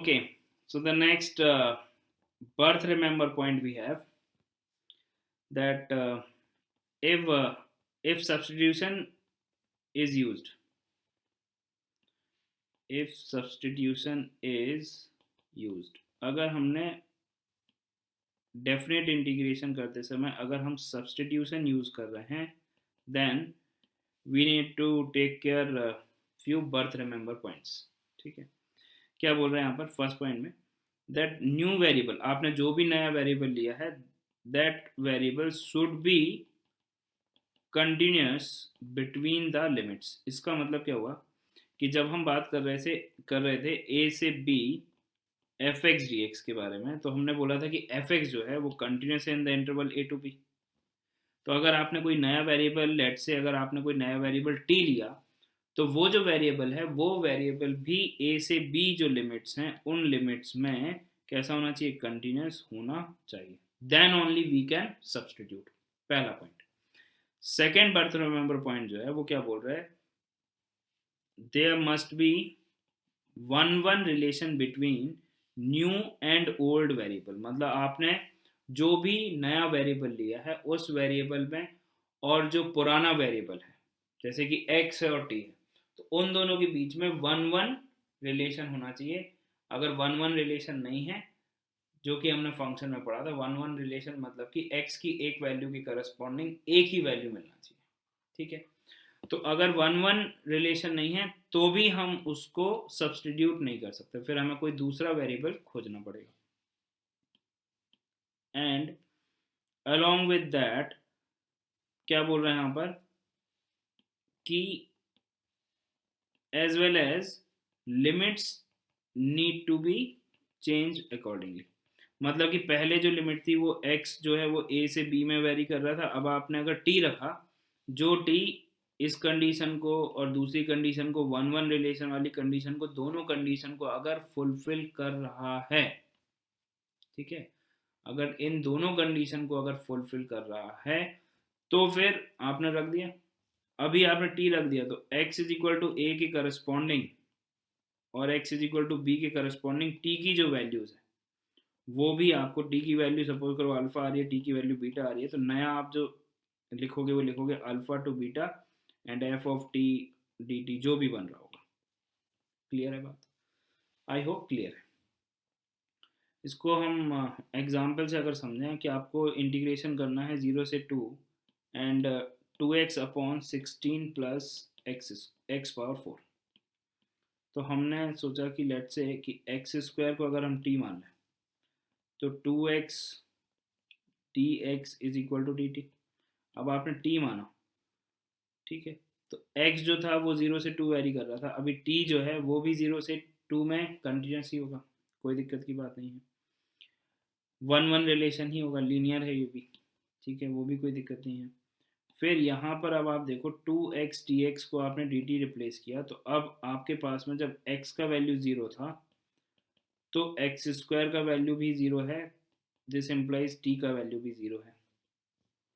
Okay, so the next birth remember point we have that if uh, if substitution is used, if substitution is used, अगर हमने definite integration करते समय अगर हम substitution use कर रहे हैं then we need to take care few birth remember points. ठीक है, क्या बोल रहे हैं यहाँ पर फर्स्ट पॉइंट में दैट न्यू वेरिएबल, आपने जो भी नया वेरिएबल लिया है that variable should be continuous between the limits. इसका मतलब क्या हुआ कि जब हम बात कर रहे थे ए से B F X D X के बारे में, तो हमने बोला था कि एफ एक्स जो है वो कंटिन्यूस है in the interval A to B. तो अगर आपने कोई नया वेरिएबल लेट से अगर आपने कोई नया वेरिएबल टी लिया, तो वो जो वेरिएबल है वो वेरिएबल भी ए से बी जो लिमिट्स हैं उन लिमिट्स में कैसा होना चाहिए, कंटिन्यूस होना चाहिए. Then only we can substitute. पहला point. Second birth remember point जो है वो क्या बोल रहा है, there must be one relation between new and old variable. मतलब आपने जो भी नया वेरिएबल लिया है उस वेरिएबल में और जो पुराना वेरिएबल है जैसे कि x है और t है, तो उन दोनों के बीच में वन रिलेशन होना चाहिए. अगर वन रिलेशन नहीं है, जो कि हमने फंक्शन में पढ़ा था, वन रिलेशन मतलब कि x की एक वैल्यू की करस्पॉन्डिंग एक ही वैल्यू मिलना चाहिए. ठीक है, तो अगर वन रिलेशन नहीं है तो भी हम उसको सब्सटीट्यूट नहीं कर सकते, फिर हमें कोई दूसरा वेरिएबल खोजना पड़ेगा. एंड अलोंग विद दैट क्या बोल रहे हैं यहाँ पर कि as well as limits need to be change accordingly. मतलब कि पहले जो लिमिट थी वो x जो है वो a से b में वेरी कर रहा था, अब आपने अगर t रखा, जो t इस कंडीशन को और दूसरी कंडीशन को वन रिलेशन वाली कंडीशन को, दोनों कंडीशन को अगर फुलफिल कर रहा है, ठीक है, अगर इन दोनों कंडीशन को अगर फुलफिल कर रहा है तो फिर आपने रख दिया. अभी आपने टी रख दिया तो x is equal to A के करस्पॉन्डिंग और x is equal to B के करस्पॉन्डिंग टी की जो वैल्यूज है वो भी आपको, टी की वैल्यू सपोज करो अल्फा आ रही है, टी की वैल्यू बीटा आ रही है, तो नया आप जो लिखोगे वो लिखोगे alpha two beta and F of T D T जो भी बन रहा होगा. क्लियर है बात? आई होप क्लियर है. इसको हम एग्जाम्पल से अगर समझें कि आपको इंटीग्रेशन करना है 0 से 2 and 2x upon 16 plus x power 4. तो हमने सोचा कि लेट से कि एक्स स्क्वायर को अगर हम t मान लें तो 2x T X is equal to D T. अब आपने t माना, ठीक है, तो x जो था वो 0 से 2 वेरी कर रहा था, अभी t जो है वो भी 0 से 2 में कंटिन्यूस ही होगा, कोई दिक्कत की बात नहीं है. वन रिलेशन ही होगा, लीनियर है ये भी, ठीक है, वो भी कोई दिक्कत नहीं है. फिर यहाँ पर अब आप देखो 2x dx को आपने dt रिप्लेस किया, तो अब आपके पास में जब x का वैल्यू 0 था तो एक्स स्क्वायर का वैल्यू भी 0 है. दिस इम्प्लाइज t का वैल्यू भी 0 है,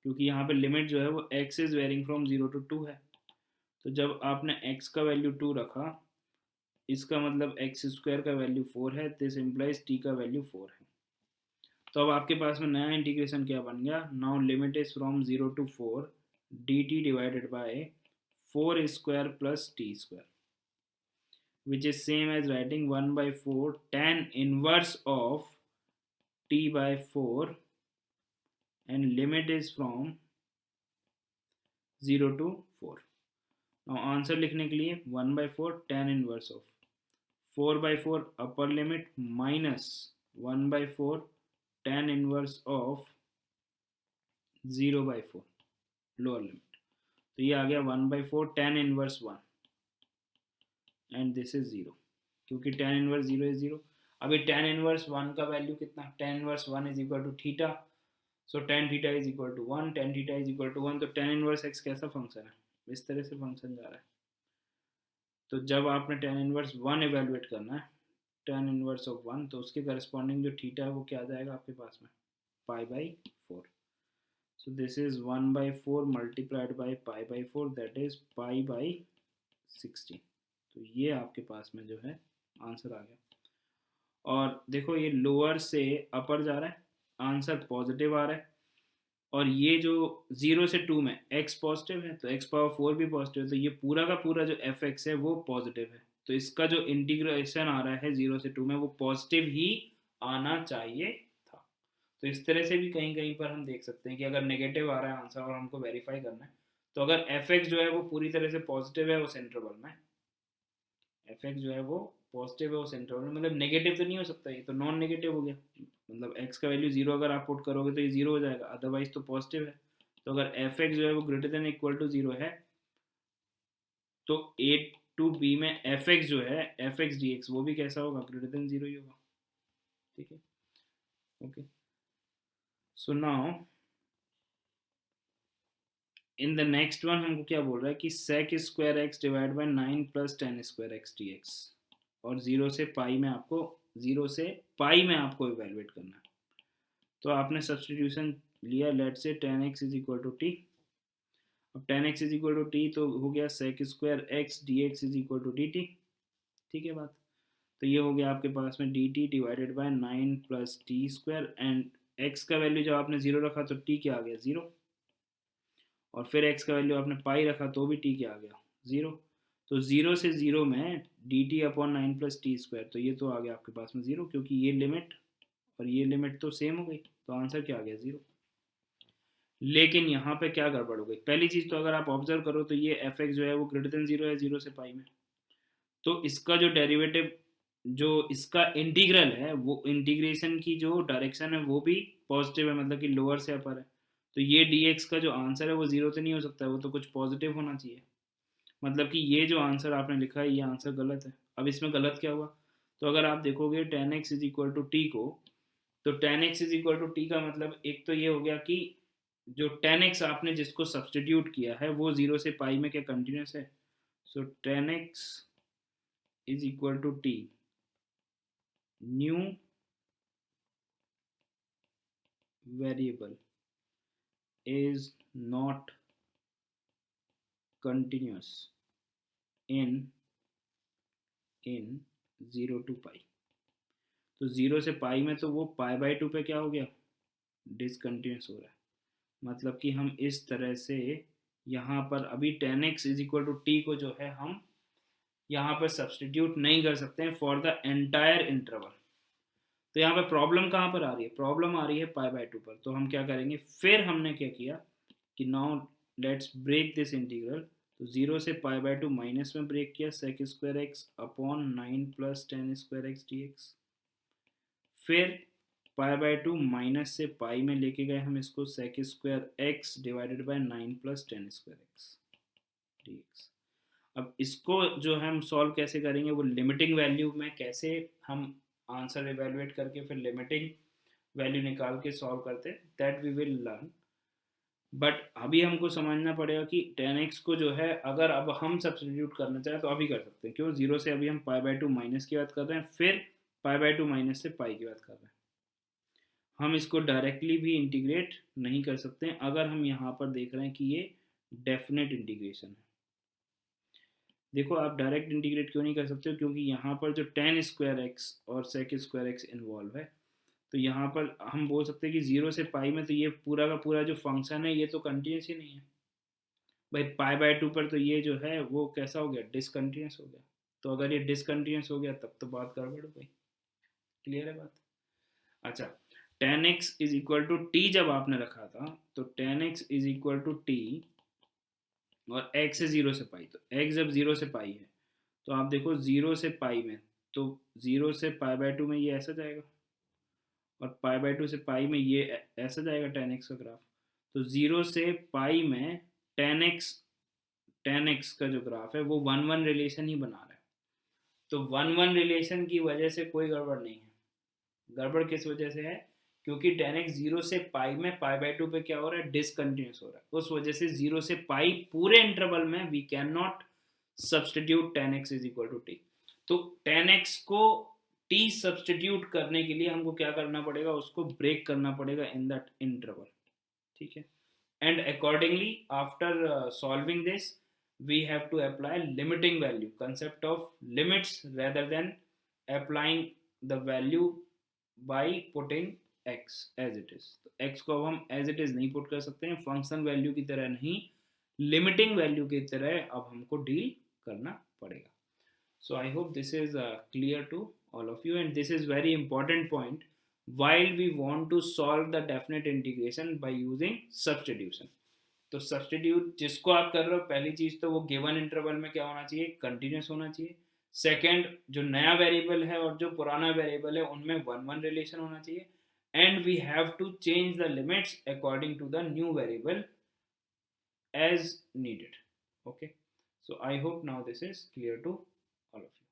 क्योंकि यहाँ पे लिमिट जो है वो x is varying from 0 to 2 है. तो जब आपने x का वैल्यू 2 रखा, इसका मतलब एक्स स्क्वायर का वैल्यू 4 है, दिस इम्प्लाइज t का वैल्यू 4 है. तो अब आपके पास में नया इंटीग्रेशन क्या बन गया, now limit is from 0 to 4 dt divided by 4 square plus T square, which is same as writing 1 by 4 tan inverse of t by 4 and limit is from 0 to 4. now answer लिखने के लिए 1 by 4 tan inverse of 4 by 4 upper limit minus 1 by 4 tan inverse of 0 by 4 lower limit. तो ये आ गया 1 by 4 tan inverse 1 and this is 0, क्योंकि tan inverse 0 is 0. अभी tan inverse 1 का value कितना, tan inverse 1 is equal to theta, so tan theta is equal to 1, tan theta is equal to 1. तो tan inverse x कैसा function है, इस तरह से फंक्शन जा रहा है. तो जब आपने tan इनवर्स 1 एवेलुएट करना है, tan इनवर्स ऑफ 1, तो उसके करस्पॉन्डिंग जो थीटा है वो क्या आ जाएगा आपके पास में, pi by 4. So this is 1 by 4 multiplied by pi by 4, that is pi by 16. तो ये आपके पास में जो है आंसर आ गया. और देखो ये लोअर से अपर जा रहा है, आंसर पॉजिटिव आ रहा है। और ये जो 0 से 2 में x पॉजिटिव है तो x⁴ भी पॉजिटिव है, तो ये पूरा का पूरा जो fx है वो पॉजिटिव है। तो इसका जो इंटीग्रेशन आ रहा है 0 से 2 में वो पॉजिटिव ही आना चाहिए था। तो इस तरह से भी कहीं कहीं पर हम देख सकते हैं कि अगर नेगेटिव आ रहा है आंसर और हमको वेरीफाई करना है, तो अगर fx जो है वो पूरी तरह से पॉजिटिव है उस इंटरवल में, fx जो है वो पॉजिटिव है उस इंटरवल में, मतलब नेगेटिव तो नहीं हो सकता, ये तो नॉन नेगेटिव हो गया। मतलब x का वैल्यू 0 अगर आप पुट करोगे तो ये 0 हो जाएगा, अदरवाइज तो पॉजिटिव है। तो अगर fx जो है वो ग्रेटर देन इक्वल टू 0 है तो a टू b में fx जो है fx dx वो भी कैसा होगा, ग्रेटर देन 0 ही होगा। ठीक है, okay. So now in the next one हमको क्या बोल रहा है कि sec square x divide by 9 plus tan square x D x, और 0 से पाई में आपको इवेलुएट करना है। तो आपने सब्सटीट्यूशन लिया, लेट से tan x is equal to t. अब tan x is equal to t तो हो गया sec square x D x is equal to D t. ठीक है बात। तो ये हो गया आपके पास में D T divided by 9 plus T square, and x का वैल्यू जब आपने 0 रखा तो टी क्या आ गया 0, और फिर एक्स का वैल्यू आपने पाई रखा तो भी टी क्या आ गया 0। तो 0 से 0 में D T upon 9 plus T square, तो ये तो आ गया आपके पास में 0, क्योंकि ये लिमिट और ये लिमिट तो सेम हो गई, तो आंसर क्या आ गया 0। लेकिन यहाँ पे क्या गड़बड़ हो गई, पहली चीज़ तो अगर आप ऑब्जर्व करो तो ये एफ एक्स जो है वो ग्रेटर देन 0 है 0 से पाई में, तो इसका जो डेरिवेटिव जो इसका इंटीग्रल है वो इंटीग्रेशन की जो डायरेक्शन है वो भी पॉजिटिव है, मतलब कि लोअर से अपर है। तो ये डी एक्स का जो आंसर है वो 0 तो नहीं हो सकता है, वो तो कुछ पॉजिटिव होना चाहिए। मतलब कि ये जो आंसर आपने लिखा है ये आंसर गलत है। अब इसमें गलत क्या हुआ, तो अगर आप देखोगे tan x is equal to T को, तो tan x is equal to T का मतलब एक तो ये हो गया कि जो टेन एक्स आपने जिसको सब्सटीट्यूट किया है वो 0 से पाई में क्या कंटिन्यूस है। So tan x is equal to t, new variable is not continuous in 0 to pi. तो 0 से पाई में तो वो पाई बाई 2 पे क्या हो गया, डिसकंटिन्यूस हो रहा है। मतलब कि हम इस तरह से यहाँ पर अभी tan x is equal to T को जो है हम यहाँ पर सब्सटीट्यूट नहीं कर सकते हैं फॉर द एंटायर इंटरवल। तो यहाँ पर प्रॉब्लम कहाँ पर आ रही है, प्रॉब्लम आ रही है पाई बाई 2 पर। तो हम क्या करेंगे, फिर हमने क्या किया कि now let's break this integral. तो 0 से पाई बाई 2 माइनस में ब्रेक किया, sec square X upon 9 plus tan square x D X. फिर पाई बाई 2 माइनस से पाई में लेके गए हम इसको, sec square x divided by 9 plus tan square x D x. अब इसको जो हम सॉल्व कैसे करेंगे, वो लिमिटिंग वैल्यू में कैसे हम आंसर इवेलुएट करके फिर लिमिटिंग वैल्यू निकाल के सॉल्व करते, that we will learn. But अभी हमको समझना पड़ेगा कि टेन एक्स को जो है अगर अब हम सब्सटीट्यूट करना चाहें तो अभी कर सकते हैं। क्यों, 0 से अभी हम पाई बाई 2 माइनस की बात कर रहे हैं, फिर पाई बाई 2 माइनस से पाई की बात कर रहे हैं। हम इसको डायरेक्टली भी इंटीग्रेट नहीं कर सकते हैं अगर हम यहाँ पर देख रहे हैं कि ये डेफिनेट इंटीग्रेशन है। देखो आप डायरेक्ट इंटीग्रेट क्यों नहीं कर सकते हो, क्योंकि यहाँ पर जो टेन स्क्वायर एक्स और सेक स्क्वायर एक्स इन्वॉल्व है। तो यहाँ पर हम बोल सकते हैं कि 0 से पाई में तो ये पूरा का पूरा जो फंक्शन है ये तो कंटिन्यूस ही नहीं है भाई। पाई बाई 2 पर तो ये जो है वो कैसा हो गया, डिसकंटिन्यूस हो गया। तो अगर ये डिसकंटिन्यूस हो गया तब तो बात गड़बड़ हो गई। क्लियर है बात। अच्छा, tan x is equal to t जब आपने रखा था तो tan x is equal to t और एक्स है 0 से पाई, तो एक्स जब 0 से पाई है तो आप देखो 0 से पाई में, तो 0 से पाई बाई 2 में ये ऐसा जाएगा, और पाई बाई 2 से पाई में ये ऐसा जाएगा टेन एक्स का ग्राफ। तो 0 से पाई में टेन एक्स का जो ग्राफ है वो 1:1 रिलेशन ही बना रहा है। तो 1:1 रिलेशन की वजह से कोई गड़बड़ नहीं है। गड़बड़ किस वजह से है, क्योंकि टेन एक्स 0 से पाई में पाई बाई 2 पे क्या हो रहा है, डिसकंटिन्यूस हो रहा है। उस वजह से 0 से पाई पूरे इंटरवल में we can not substitute tan x is equal to t. तो टेन एक्स को टी सब्सटीट्यूट करने के लिए हमको क्या करना पड़ेगा, उसको ब्रेक करना पड़ेगा इन दैट इंटरवल। ठीक है, and accordingly after solving this we have to apply limiting value, concept of limits rather than applying the value by putting x as it is. तो x को अब हम एज इट इज नहीं put कर सकते हैं, फंक्शन वैल्यू की तरह नहीं, लिमिटिंग वैल्यू की तरह अब हमको डील करना पड़ेगा। So I hope this is clear to all of you, and this is very important point while we want to solve the definite integration by using substitution। तो सब्सटीट्यूट जिसको आप कर रहे हो, पहली चीज तो वो गिवन इंटरवल में क्या होना चाहिए, कंटिन्यूस होना चाहिए। सेकंड, जो नया वेरिएबल है और जो पुराना वेरिएबल है उनमें 1-1 रिलेशन होना चाहिए। And we have to change the limits according to the new variable as needed। Okay, so I hope now this is clear to all of you।